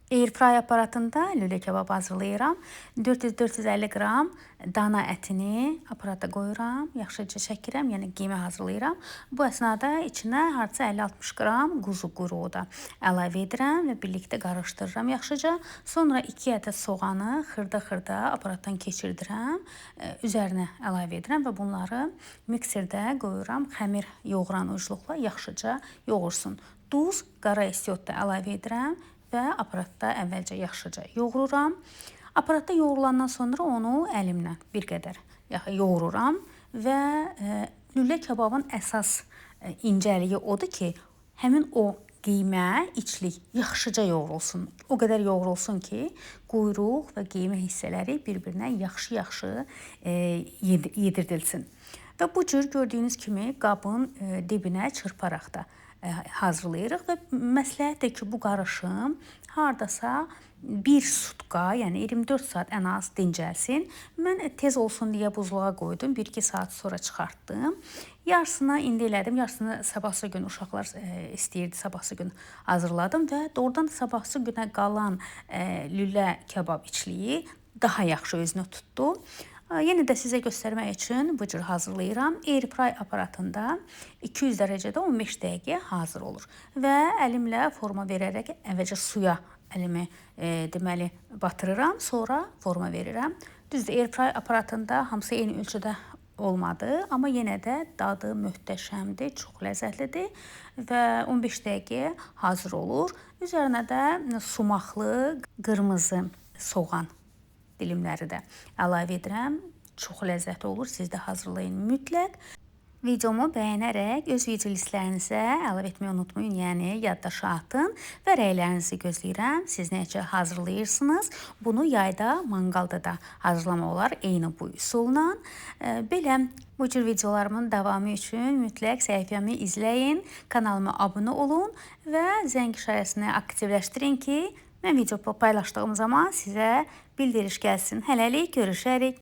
Airfryer aparatında lülə kebab hazırlayıram. 400-450 qram dana ətini aparata qoyuram, yaxşıca çəkirəm, yəni qiymə hazırlayıram. Bu əsnada içinə hardasa 50-60 qram quzu quyruğu da əlavə edirəm və birlikdə qarışdırıram yaxşıca. Sonra 2 ədəd soğanı xırda-xırda aparatdan keçirdirəm, üzərinə əlavə edirəm və bunları mikserdə qoyuram, xəmir yoğuran ucluqla yaxşıca yoğursun. Duz, qara istiot da əlavə edirəm və aparatda əvvəlcə yaxşıca yoğururam. Aparatda yoğurulandan sonra onu əlimlə bir qədər yoğururam və lülə kebabın əsas incəliyi odur ki, həmin o qiymə, içlik yaxşıca yoğrulsun. O qədər yoğrulsun ki, quyruq və qiymə hissələri bir-birinə yaxşı-yaxşı yedirdilsin. Və bu cür gördüyünüz kimi qabın dibinə çırparaq da hazırlayırıq və məsləhətdir ki, bu qarışım hardasa 1 sutka, yəni 24 saat ən az dincəlsin. Mən tez olsun deyə buzluğa qoydum, 1-2 saat sonra çıxartdım. Yarısını indi elədim, yarısını sabahsı gün uşaqlar istəyirdi, sabahsı gün hazırladım və doğrudan sabahsı günə qalan lülə kebab içliyi daha yaxşı özünü tutdu. Yenə də sizə göstərmək üçün bu cür hazırlayıram. Airfryer aparatında 200 dərəcədə 15 dəqiqə hazır olur. Və əlimlə forma verərək əvvəlcə suya əlimi deməli batırıram, sonra forma verirəm. Düzdür, airfryer aparatında hamısı eyni ölçüdə olmadı, amma yenə də dadı möhtəşəmdir, çox ləzzətlidir və 15 dəqiqə hazır olur. Üzərinə də sumaqlı qırmızı soğan dilimləri də əlavə edirəm. Çox ləzzətli olur. Siz də hazırlayın mütləq. Videomu bəyənərək öz video listlərinizə əlavə etməyi unutmayın, yəni yaddaşa atın və rəylərinizi gözləyirəm. Siz necə hazırlayırsınız? Bunu yayda, manqalda da hazırlamaq olar eyni bu üsulla. Belə bu cür videolarımın davamı üçün mütləq səhifəmi izləyin, kanalıma abunə olun və zəng işarəsini aktivləşdirin ki, mən video paylaşdığım zaman sizə bildiriş gəlsin. Hələlik görüşərik.